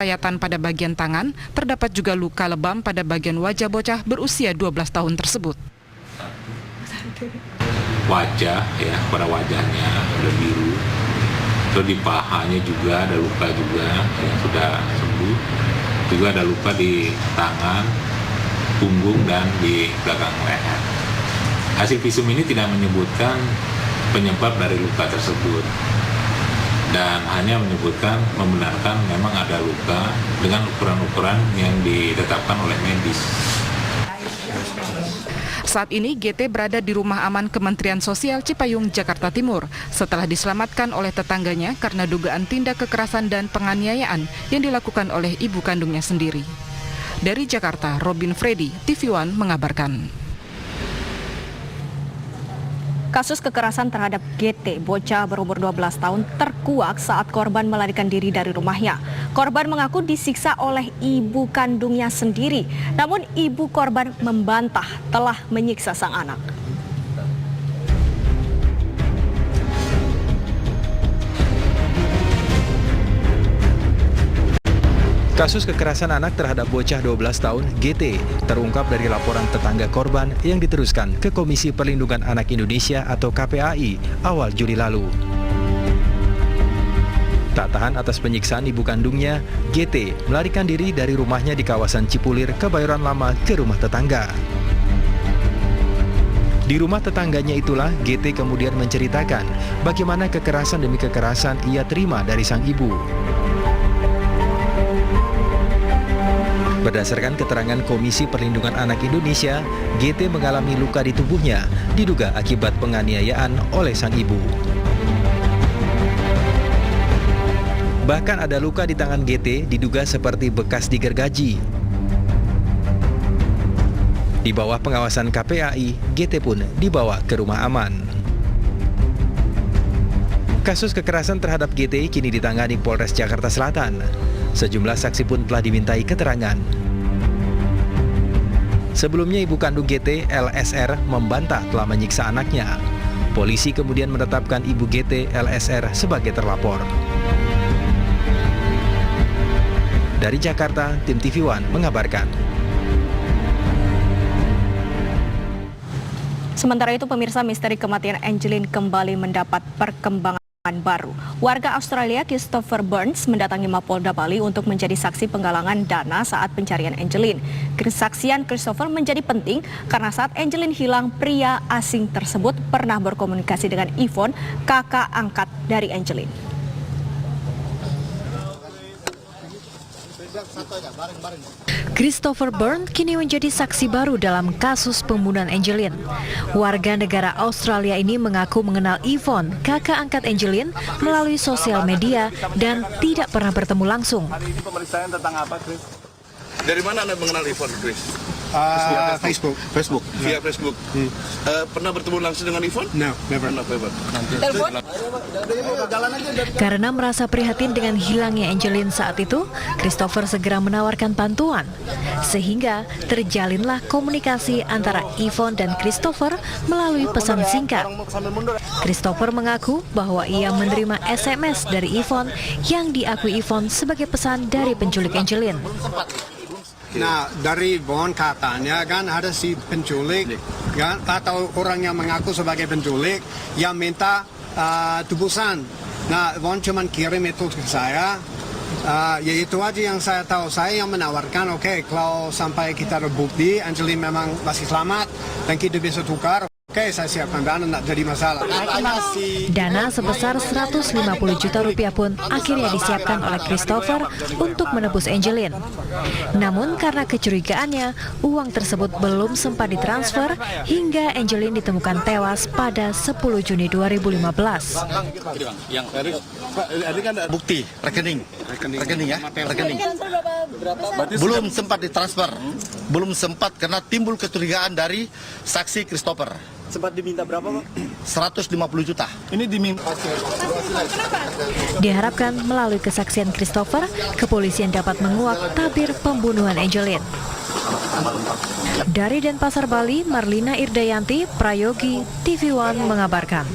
Sayatan pada bagian tangan, terdapat juga luka lebam pada bagian wajah bocah berusia 12 tahun tersebut. Wajah ya, pada wajahnya ada biru, terus di pahanya juga ada luka juga yang sudah sembuh, juga ada luka di tangan, punggung dan di belakang leher. Hasil visum ini tidak menyebutkan penyebab dari luka tersebut dan hanya menyebutkan membenarkan memang ada luka dengan ukuran-ukuran yang ditetapkan oleh medis. Saat ini GT berada di rumah aman Kementerian Sosial Cipayung, Jakarta Timur setelah diselamatkan oleh tetangganya karena dugaan tindak kekerasan dan penganiayaan yang dilakukan oleh ibu kandungnya sendiri. Dari Jakarta, Robin Freddy, TV One mengabarkan. Kasus kekerasan terhadap GT, bocah berumur 12 tahun, terkuak saat korban melarikan diri dari rumahnya. Korban mengaku disiksa oleh ibu kandungnya sendiri, namun ibu korban membantah telah menyiksa sang anak. Kasus kekerasan anak terhadap bocah 12 tahun GT terungkap dari laporan tetangga korban yang diteruskan ke Komisi Perlindungan Anak Indonesia atau KPAI awal Juli lalu. Tak tahan atas penyiksaan ibu kandungnya, GT melarikan diri dari rumahnya di kawasan Cipulir, Kebayoran Lama ke rumah tetangga. Di rumah tetangganya itulah GT kemudian menceritakan bagaimana kekerasan demi kekerasan ia terima dari sang ibu. Berdasarkan keterangan Komisi Perlindungan Anak Indonesia, GT mengalami luka di tubuhnya, diduga akibat penganiayaan oleh sang ibu. Bahkan ada luka di tangan GT, diduga seperti bekas digergaji. Di bawah pengawasan KPAI, GT pun dibawa ke rumah aman. Kasus kekerasan terhadap GT kini ditangani Polres Jakarta Selatan. Sejumlah saksi pun telah dimintai keterangan. Sebelumnya ibu kandung GT, LSR, membantah telah menyiksa anaknya. Polisi kemudian menetapkan ibu GT, LSR sebagai terlapor. Dari Jakarta, tim TV One mengabarkan. Sementara itu, pemirsa, misteri kematian Angelin kembali mendapat perkembangan baru. Warga Australia Christopher Burns mendatangi Mapolda Bali untuk menjadi saksi penggalangan dana saat pencarian Angelin. Kesaksian Christopher menjadi penting karena saat Angelin hilang, pria asing tersebut pernah berkomunikasi dengan Yvonne, kakak angkat dari Angelin. Christopher Burns kini menjadi saksi baru dalam kasus pembunuhan Angelin. Warga negara Australia ini mengaku mengenal Yvonne, kakak angkat Angelin, melalui sosial media dan tidak pernah bertemu langsung. Hari ini pemeriksaan tentang apa, Chris? Dari mana Anda mengenal Yvonne, Chris? Facebook. Facebook, via Facebook. Pernah bertemu langsung dengan Yvonne? No, never. Karena merasa prihatin dengan hilangnya Angelin saat itu, Christopher segera menawarkan bantuan. Sehingga terjalinlah komunikasi antara Yvonne dan Christopher melalui pesan singkat. Christopher mengaku bahwa ia menerima SMS dari Yvonne yang diakui Yvonne sebagai pesan dari penculik Angelin. Nah, dari Yvonne katanya kan ada si penculik kan, atau orang yang mengaku sebagai penculik yang minta tebusan. Nah, Yvonne cuma kirim itu ke saya. Ya itu aja yang saya tahu. Saya yang menawarkan, oke, kalau sampai kita ada bukti Angelin memang masih selamat dan kita bisa tukar, oke, saya siapkan dana, tidak jadi masalah. Dana sebesar 150 juta rupiah pun akhirnya disiapkan oleh Christopher untuk menebus Angelin. Namun karena kecurigaannya, uang tersebut belum sempat ditransfer hingga Angelin ditemukan tewas pada 10 Juni 2015. Yang ini kan bukti rekening ya, rekening. Belum sempat ditransfer, belum sempat karena timbul kecurigaan dari saksi Christopher. Sempat diminta berapa, Pak? 150 juta. Ini diminta. Diharapkan melalui kesaksian Christopher, kepolisian dapat menguak tabir pembunuhan Angelin. Dari Denpasar, Bali, Marlina Irdayanti, Prayogi, TV One mengabarkan.